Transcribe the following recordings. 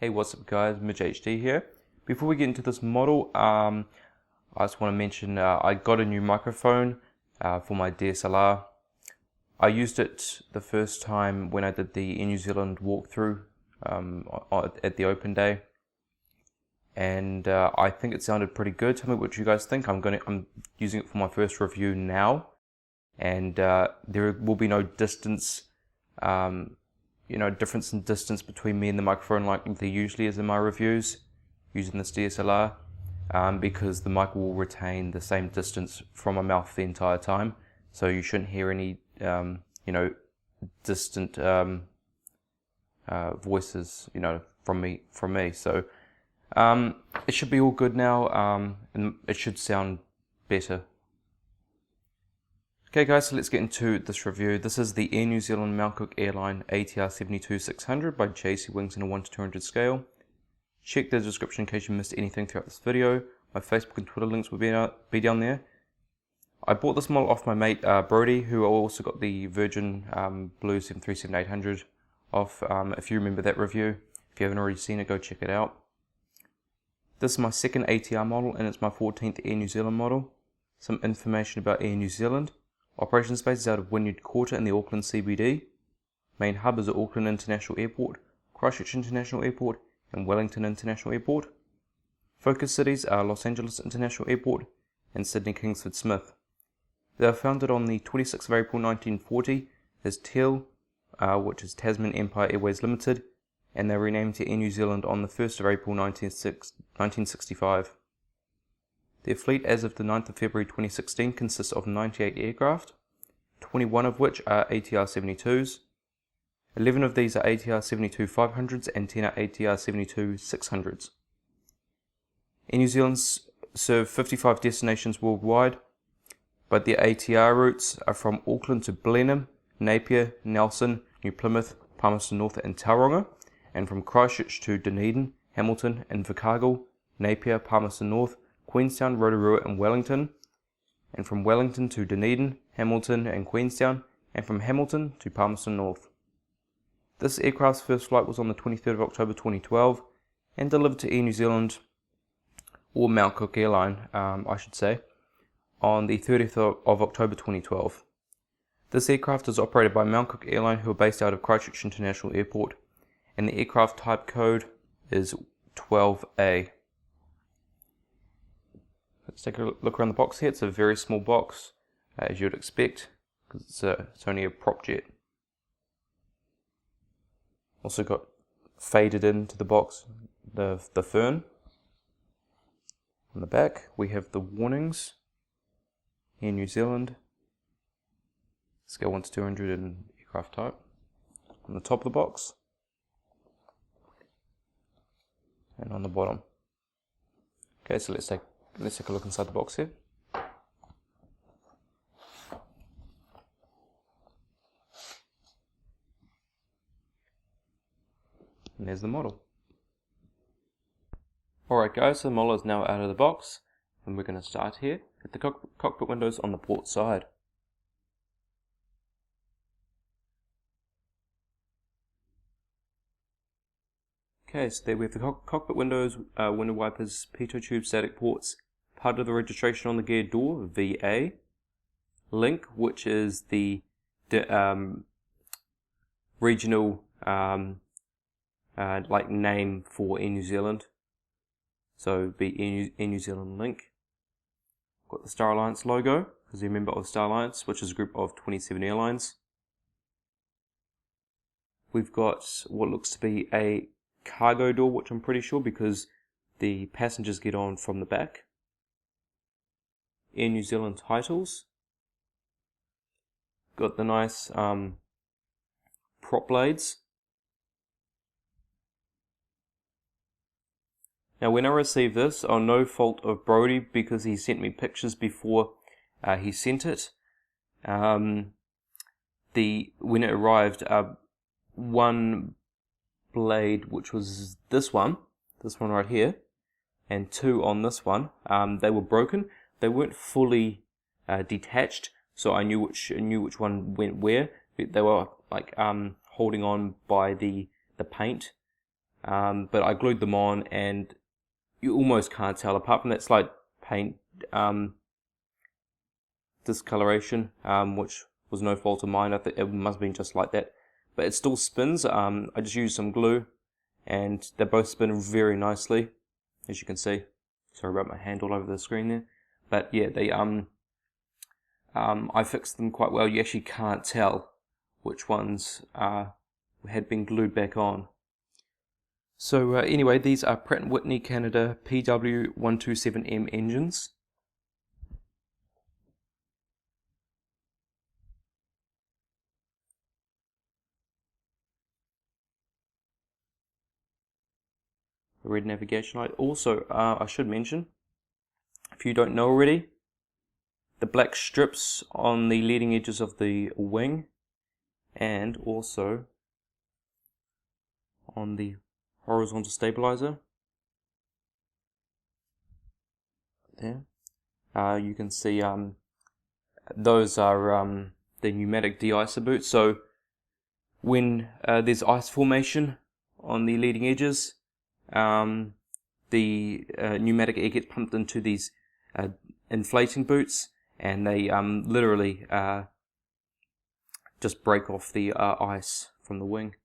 Hey, what's up guys, Midge HD here. Before we get into this model, I just want to mention I got a new microphone for my DSLR. I used it the first time when I did the Air New Zealand walkthrough at the open day, and I think it sounded pretty good. Tell me what you guys think. I'm using it for my first review now, and there will be no distance difference in distance between me and the microphone like there usually is in my reviews using this DSLR, because the mic will retain the same distance from my mouth the entire time, so you shouldn't hear any distant voices from me. So it should be all good now, and it should sound better. Okay guys, so let's get into this review. This is the Air New Zealand Mount Cook Airline ATR72-600 by JC Wings in a 1 to 200 scale. Check the description in case you missed anything throughout this video. My Facebook and Twitter links will be down there. I bought this model off my mate Brody, who also got the Virgin Blue 737-800 off. If you remember that review, if you haven't already seen it, go check it out. This is my second ATR model, and it's my 14th Air New Zealand model. Some information about Air New Zealand. Operation space is out of Wynyard Quarter in the Auckland CBD. Main hub is at Auckland International Airport, Christchurch International Airport, and Wellington International Airport. Focus cities are Los Angeles International Airport and Sydney Kingsford Smith. They were founded on the 26th of April 1940 as TEL, which is Tasman Empire Airways Limited, and they were renamed to Air New Zealand on the 1st of April 1965. Their fleet as of the 9th of February 2016 consists of 98 aircraft, 21 of which are ATR-72s. 11 of these are ATR-72-500s and 10 are ATR-72-600s. Air New Zealand serve 55 destinations worldwide, but their ATR routes are from Auckland to Blenheim, Napier, Nelson, New Plymouth, Palmerston North and Tauranga, and from Christchurch to Dunedin, Hamilton, Invercargill, Napier, Palmerston North, Queenstown, Rotorua and Wellington, and from Wellington to Dunedin, Hamilton and Queenstown, and from Hamilton to Palmerston North. This aircraft's first flight was on the 23rd of October 2012 and delivered to Air New Zealand, or Mount Cook Airline, I should say, on the 30th of October 2012. This aircraft is operated by Mount Cook Airline, who are based out of Christchurch International Airport, and the aircraft type code is 12A. Let's take a look around the box here. It's a very small box, as you'd expect, because it's only a prop jet. Also got faded into the box the fern. On the back we have the warnings. Air New Zealand, scale 1 to 200 and aircraft type. On the top of the box, and on the bottom. Okay, so let's take a look inside the box here. And there's the model. Alright guys, so the model is now out of the box, and we're going to start here at the cockpit windows on the port side. Okay, so there we have the cockpit windows, window wipers, pitot tube static ports, part of the registration on the gear door, VA, link, which is the regional name for Air New Zealand, so be Air New Zealand link. Got the Star Alliance logo, because you're a member of Star Alliance, which is a group of 27 airlines. We've got what looks to be a cargo door, which I'm pretty sure because the passengers get on from the back. Air New Zealand titles. Got the nice prop blades. Now when I received this, on no fault of Brody, because he sent me pictures before he sent it, when it arrived, one blade, which was this one right here, and two on this one, they were broken. They weren't fully detached, so I knew which one went where. They were like holding on by the paint but I glued them on and you almost can't tell, apart from that slight paint discoloration, which was no fault of mine. I think it must have been just like that, but it still spins. I just used some glue and they both spin very nicely, as you can see. Sorry about my hand all over the screen there, but yeah, they I fixed them quite well. You actually can't tell which ones had been glued back on. So anyway, these are Pratt & Whitney Canada PW127M engines. The red navigation light. Also, I should mention, if you don't know already, the black strips on the leading edges of the wing and also on the horizontal stabilizer there, you can see those are the pneumatic de-icer boots. So when there's ice formation on the leading edges, the pneumatic air gets pumped into these inflating boots, and they literally just break off the ice from the wing.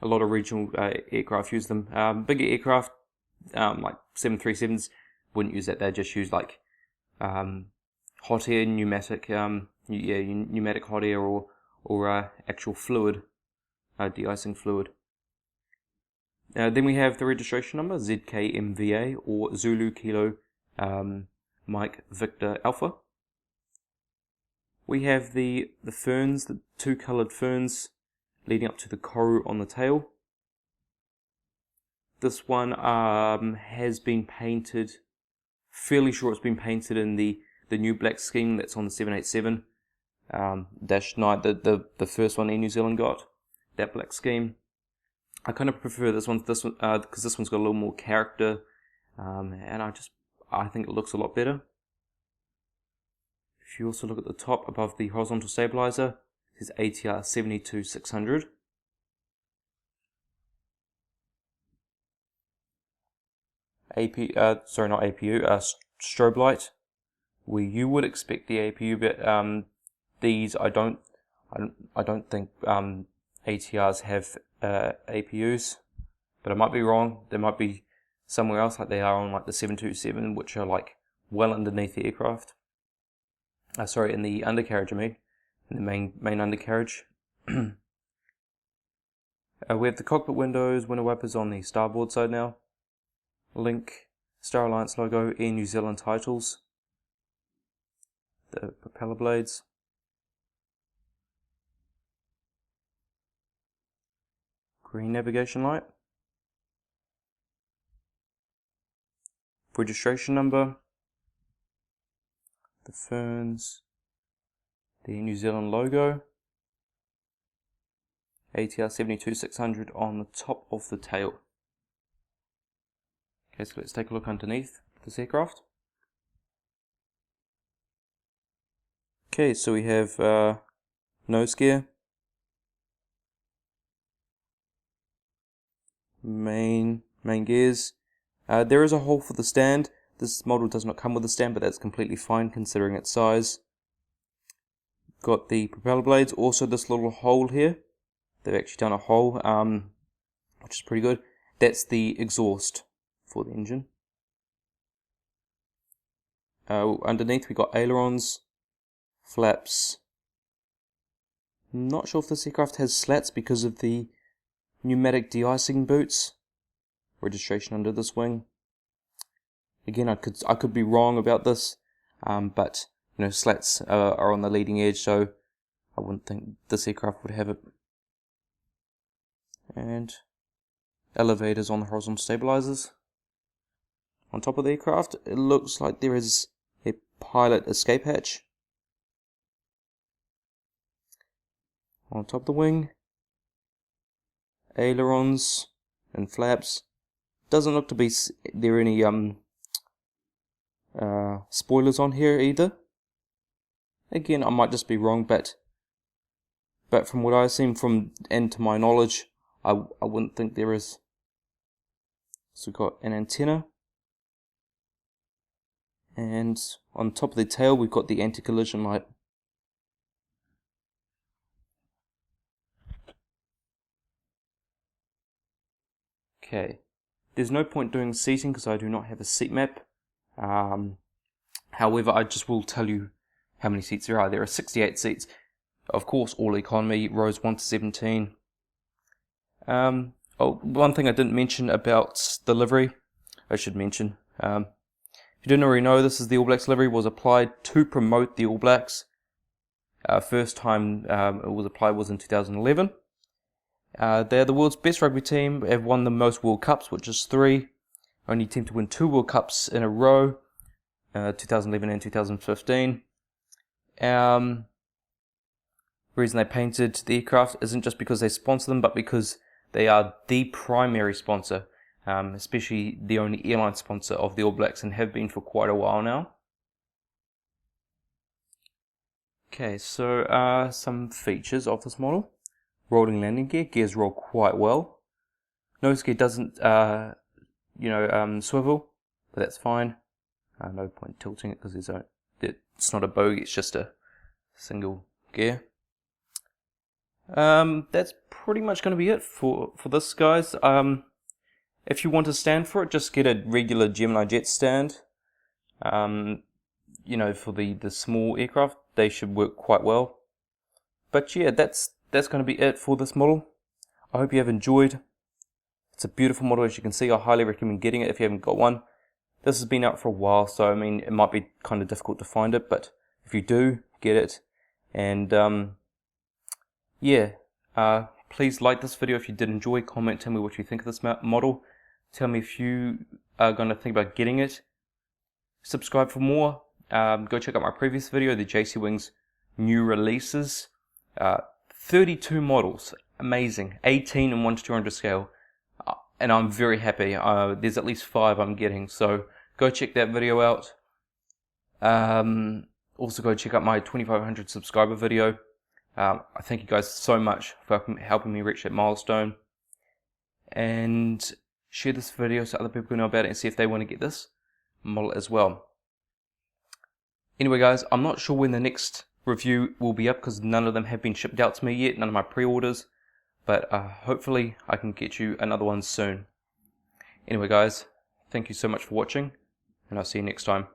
A lot of regional aircraft use them. Bigger aircraft, like 737s, wouldn't use that. They just use like hot air, pneumatic, pneumatic hot air, or actual fluid, de-icing fluid. Then we have the registration number, ZK-MVA, or Zulu Kilo Mike Victor Alpha. We have the ferns, the two coloured ferns leading up to the koru on the tail. This one has been painted, fairly sure it's been painted in the new black scheme that's on the 787-9, the first one Air New Zealand got, that black scheme. I kind of prefer this one because this one's got a little more character, and I think it looks a lot better. If you also look at the top above the horizontal stabilizer, it says ATR72-600. Strobe light, where you would expect the APU, but these I don't think ATRs have APUs, but I might be wrong. There might be somewhere else, like they are on like the 727, which are like well underneath the aircraft. In the undercarriage, I mean, in the main undercarriage. We have the cockpit windows, window wipers on the starboard side now. Link, Star Alliance logo, Air New Zealand titles. The propeller blades. Green navigation light. Registration number. The ferns. The New Zealand logo. ATR72-600 on the top of the tail. Okay, so let's take a look underneath this aircraft. Okay, so we have nose gear, main gears. There is a hole for the stand. This model does not come with a stand, but that's completely fine considering its size. Got the propeller blades, also this little hole here. They've actually done a hole, which is pretty good. That's the exhaust for the engine. Underneath we got ailerons, flaps. Not sure if this aircraft has slats because of the pneumatic de-icing boots. Registration under this wing. Again, I could be wrong about this, but you know, slats are on the leading edge, so I wouldn't think this aircraft would have it. And elevators on the horizontal stabilizers. On top of the aircraft, it looks like there is a pilot escape hatch. On top of the wing, ailerons and flaps. Doesn't look to be there any spoilers on here either. Again, I might just be wrong, but but from what I've seen and to my knowledge, I wouldn't think there is. So we've got an antenna, and on top of the tail we've got the anti-collision light. Okay, there's no point doing seating because I do not have a seat map. However, I just will tell you how many seats there are. There are 68 seats. Of course, all economy, rows 1 to 17. One thing I didn't mention about the livery, I should mention. If you didn't already know, this is the All Blacks livery, was applied to promote the All Blacks. First time it was applied was in 2011. They're the world's best rugby team, have won the most World Cups, which is 3. Only team to win 2 World Cups in a row, 2011 and 2015. Reason they painted the aircraft isn't just because they sponsor them, but because they are the primary sponsor, especially the only airline sponsor of the All Blacks, and have been for quite a while now. Okay, so some features of this model. Rolling landing gear. Gears roll quite well. Nose gear doesn't, swivel, but that's fine. No point tilting it because it's not a bogey, it's just a single gear. That's pretty much going to be it for this, guys. If you want a stand for it, just get a regular Gemini jet stand. For the small aircraft, they should work quite well. But yeah, that's going to be it for this model. I hope you have enjoyed. It's a beautiful model, as you can see. I highly recommend getting it if you haven't got one. This has been out for a while, so I mean, it might be kind of difficult to find it, but if you do, get it. And please like this video if you did enjoy. Comment, tell me what you think of this model. Tell me if you are going to think about getting it. Subscribe for more. Go check out my previous video, the JC Wings new releases. 32 models, amazing. 18 in 1 to 200 scale, and I'm very happy. There's at least 5 I'm getting, so go check that video out. Also go check out my 2500 subscriber video. I thank you guys so much for helping me reach that milestone, and share this video so other people can know about it and see if they want to get this model as well. Anyway guys, I'm not sure when the next review will be up because none of them have been shipped out to me yet, none of my pre-orders, but hopefully I can get you another one soon. Anyway guys, thank you so much for watching, and I'll see you next time.